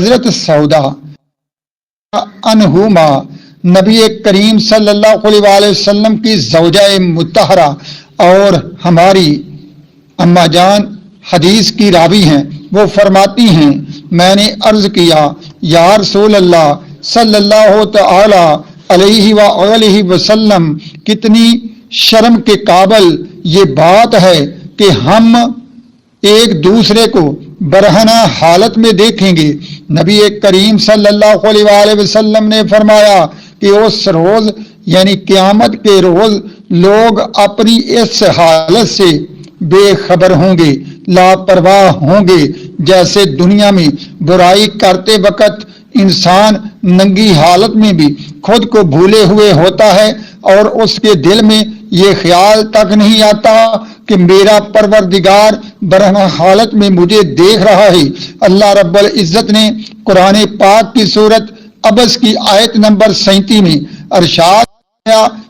حضرت سودا انہما نبی کریم صلی اللہ علیہ وآلہ وسلم کی زوجہ مطہرہ اور ہماری اما جان حدیث کی راوی ہیں، وہ فرماتی ہیں میں نے عرض کیا یا رسول اللہ صلی اللہ تعالی علیہ وآلہ وسلم کتنی شرم کے قابل یہ بات ہے کہ ہم ایک دوسرے کو برہنہ حالت میں دیکھیں گے۔ نبی کریم صلی اللہ علیہ وآلہ وسلم نے فرمایا کہ اس روز یعنی قیامت کے روز لوگ اپنی اس حالت سے بے خبر ہوں گے، لاپرواہ ہوں گے، جیسے دنیا میں برائی کرتے وقت انسان ننگی حالت میں بھی خود کو بھولے ہوئے ہوتا ہے اور اس کے دل میں یہ خیال تک نہیں آتا کہ میرا پروردگار برہنہ حالت میں مجھے دیکھ رہا ہے۔ اللہ رب العزت نے قرآن پاک کی سورت عبس کی آیت نمبر 37 میں ارشاد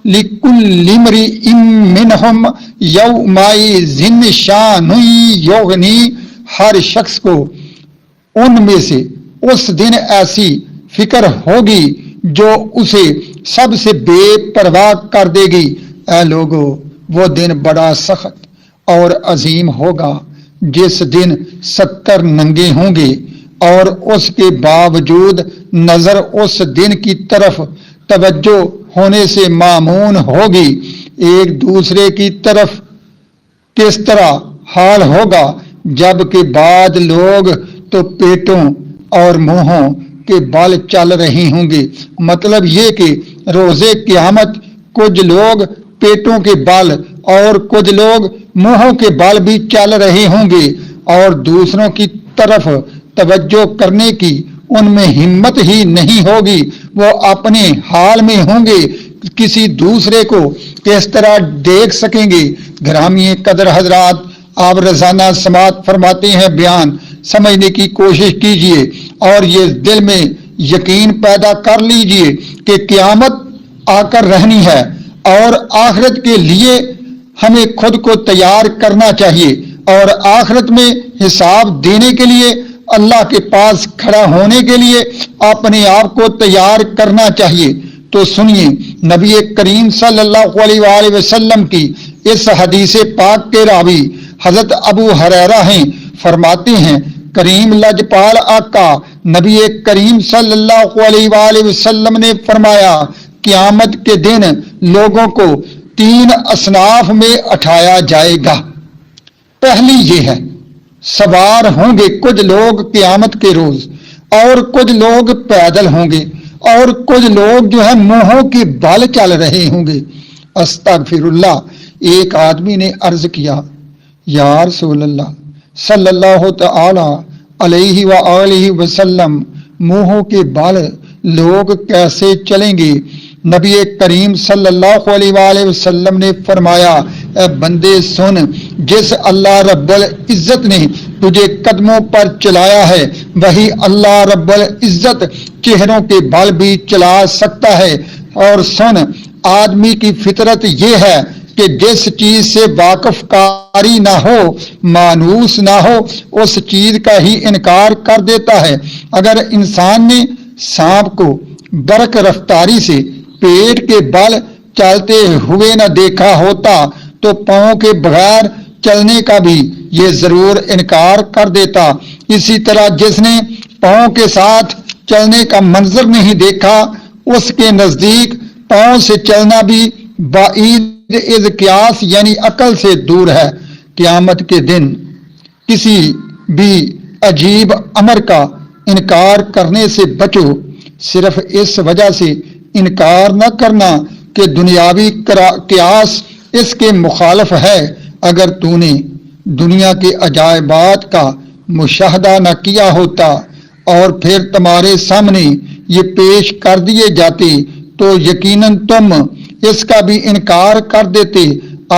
لِكُلِّ امْرِئٍ مِّنْهُمْ يَوْمَئِذٍ شَأْنٌ يُغْنِيهِ، ہر شخص کو ان میں سے اس دن ایسی فکر ہوگی جو اسے سب سے بے پرواہ کر دے گی۔ اے لوگو، وہ دن بڑا سخت اور عظیم ہوگا جس دن 70 ننگے ہوں گے اور اس کے باوجود نظر اس دن کی طرف توجہ ہونے سے معمون ہوگی۔ ایک دوسرے کی طرف کس طرح حال ہوگا جبکہ بعض لوگ تو پیٹوں اور منہوں کے بال چل رہے ہوں گے۔ مطلب یہ کہ روز قیامت کچھ لوگ پیٹوں کے بال اور کچھ لوگ منہوں کے بال بھی چل رہے ہوں گے اور دوسروں کی طرف توجہ کرنے کی ان میں ہمت ہی نہیں ہوگی۔ وہ اپنے حال میں ہوں گے، کسی دوسرے کو کس طرح دیکھ سکیں گے۔ گرامی قدر حضرات، آپ روزانہ سماعت فرماتے ہیں، بیان سمجھنے کی کوشش کیجئے اور یہ دل میں یقین پیدا کر لیجئے کہ قیامت آ کر رہنی ہے اور آخرت کے لیے ہمیں خود کو تیار کرنا چاہیے اور آخرت میں حساب دینے کے لیے اللہ کے پاس کھڑا ہونے کے لیے اپنے آپ کو تیار کرنا چاہیے۔ تو سنیے، نبی کریم صلی اللہ علیہ وآلہ وسلم کی اس حدیث پاک کے راوی حضرت ابو ہریرہ ہیں، فرماتے ہیں کریم لجپال آقا نبی کریم صلی اللہ علیہ وآلہ وسلم نے فرمایا قیامت کے دن لوگوں کو 3 اصناف میں اٹھایا جائے گا۔ پہلی یہ ہے، سوار ہوں گے کچھ لوگ قیامت کے روز اور کچھ لوگ پیدل ہوں گے اور کچھ لوگ جو ہے منہوں کے بال چل رہے ہوں گے۔ استغفر اللہ۔ ایک آدمی نے عرض کیا یا رسول اللہ صلی اللہ تعالی علیہ وآلہ وسلم، منہوں کے بال لوگ کیسے چلیں گے؟ نبی کریم صلی اللہ علیہ وآلہ وسلم نے فرمایا اے بندے سن، جس اللہ رب العزت نے تجھے قدموں پر چلایا ہے وہی اللہ رب العزت چہروں کے بال بھی چلا سکتا ہے۔ اور سن، آدمی کی فطرت یہ ہے کہ جس چیز سے واقف کاری نہ ہو، مانوس نہ ہو، اس چیز کا ہی انکار کر دیتا ہے۔ اگر انسان نے سانپ کو برق رفتاری سے پیٹ کے بال چلتے ہوئے نہ دیکھا ہوتا تو پاؤں کے بغیر چلنے کا بھی یہ ضرور انکار کر دیتا۔ اسی طرح جس نے پاؤں کے ساتھ چلنے کا منظر نہیں دیکھا، اس کے نزدیک پاؤں سے چلنا بھی بعید از قیاس یعنی عقل سے دور ہے۔ قیامت کے دن کسی بھی عجیب امر کا انکار کرنے سے بچو، صرف اس وجہ سے انکار نہ کرنا کہ دنیاوی قیاس اس کے مخالف ہے۔ اگر تو نے دنیا کے عجائبات کا مشاہدہ نہ کیا ہوتا اور پھر تمہارے سامنے یہ پیش کر دیے جاتے تو یقیناً تم اس کا بھی انکار کر دیتے۔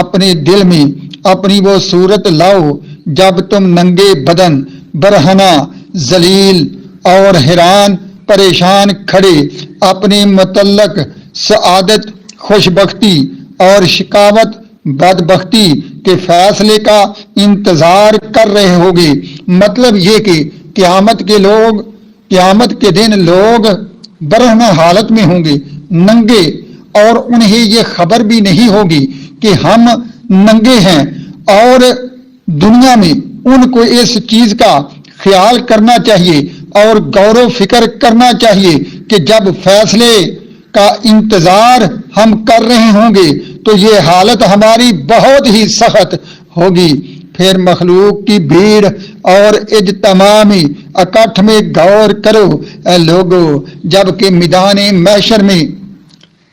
اپنے دل میں اپنی وہ صورت لاؤ جب تم ننگے بدن، برہنہ، ذلیل اور حیران پریشان کھڑے اپنے متعلق سعادت، خوشبختی اور شقاوت، بدبختی کے فیصلے کا انتظار کر رہے ہوگے۔ مطلب یہ کہ قیامت کے قیامت کے دن لوگ برہنہ حالت میں ہوں گے، ننگے، اور انہیں یہ خبر بھی نہیں ہوگی کہ ہم ننگے ہیں، اور دنیا میں ان کو اس چیز کا خیال کرنا چاہیے اور غور و فکر کرنا چاہیے کہ جب فیصلے کا انتظار ہم کر رہے ہوں گے تو یہ حالت ہماری بہت ہی سخت ہوگی۔ پھر مخلوق کی بھیڑ اور اجتماعی اکٹھ میں غور کرو اے لوگو، جبکہ میدان محشر میں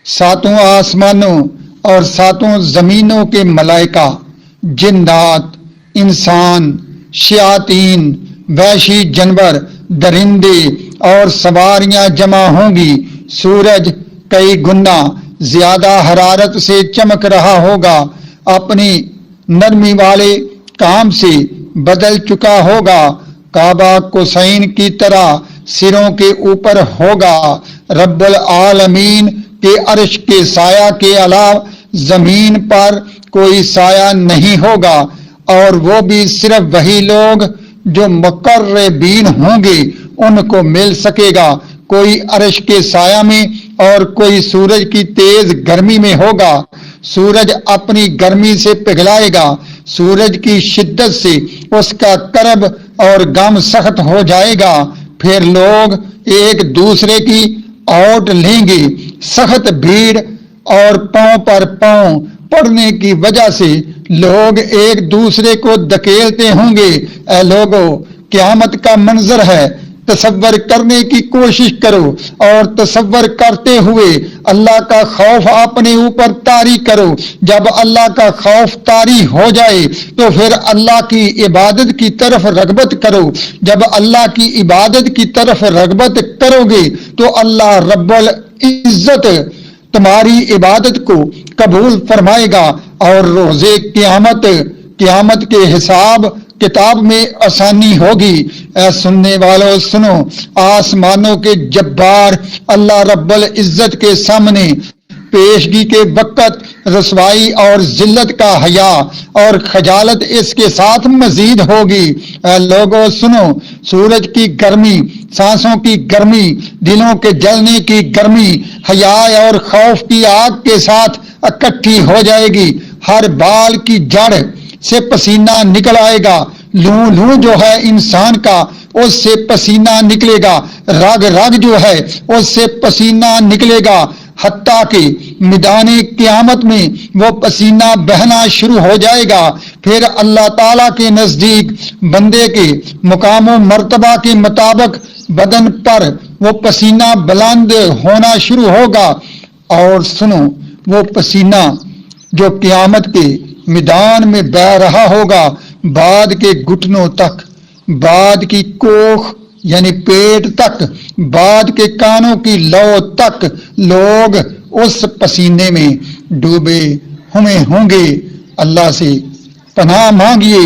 ساتوں آسمانوں اور ساتوں زمینوں کے ملائکہ، جنات، انسان، شیاطین، وحشی جانور، درندے اور سواریاں جمع ہوں گی۔ سورج کئی گنا زیادہ حرارت سے چمک رہا ہوگا، اپنی نرمی والے کام سے بدل چکا ہوگا، کعبہ قوسین کی طرح سروں کے اوپر ہوگا۔ رب العالمین کے عرش کے سایہ کے علاوہ زمین پر کوئی سایہ نہیں ہوگا، اور وہ بھی صرف وہی لوگ جو مقربین ہوں گے ان کو مل سکے گا۔ کوئی عرش کے سایہ میں اور کوئی سورج کی تیز گرمی میں ہوگا۔ سورج اپنی گرمی سے پگھلائے گا، سورج کی شدت سے اس کا کرب اور غم سخت ہو جائے گا۔ پھر لوگ ایک دوسرے کی اوٹ لیں گے۔ سخت بھیڑ اور پاؤں پر پاؤں پڑنے کی وجہ سے لوگ ایک دوسرے کو دھکیلتے ہوں گے۔ اے لوگو، قیامت کا منظر ہے، تصور کرنے کی کوشش کرو، اور تصور کرتے ہوئے اللہ کا خوف اپنے اوپر طاری کرو۔ جب اللہ کا خوف طاری ہو جائے تو پھر اللہ کی عبادت کی طرف رغبت کرو۔ جب اللہ کی عبادت کی طرف رغبت کرو گے تو اللہ رب العزت تمہاری عبادت کو قبول فرمائے گا، اور روز قیامت کے حساب کتاب میں آسانی ہوگی۔ اے سننے والوں سنو، آسمانوں کے جبار اللہ رب العزت کے سامنے پیشگی کے وقت رسوائی اور ذلت کا حیا اور خجالت اس کے ساتھ مزید ہوگی۔ اے لوگوں سنو، سورج کی گرمی، سانسوں کی گرمی، دلوں کے جلنے کی گرمی حیا اور خوف کی آگ کے ساتھ اکٹھی ہو جائے گی۔ ہر بال کی جڑ سے پسینہ نکل آئے گا، لوں جو ہے انسان کا اس سے پسینہ نکلے گا، رگ جو ہے اس سے پسینہ نکلے گا، حتیٰ کہ میدان قیامت میں وہ پسینہ بہنا شروع ہو جائے گا۔ پھر اللہ تعالیٰ کے نزدیک بندے کے مقام و مرتبہ کے مطابق بدن پر وہ پسینہ بلند ہونا شروع ہوگا۔ اور سنو، وہ پسینہ جو قیامت کے میدان میں بہہ رہا ہوگا، بعد کے گھٹنوں تک، بعد کی کوکھ یعنی پیٹ تک، بعد کے کانوں کی لو تک لوگ اس پسینے میں ڈوبے ہوئے ہوں گے۔ اللہ سے پناہ مانگیے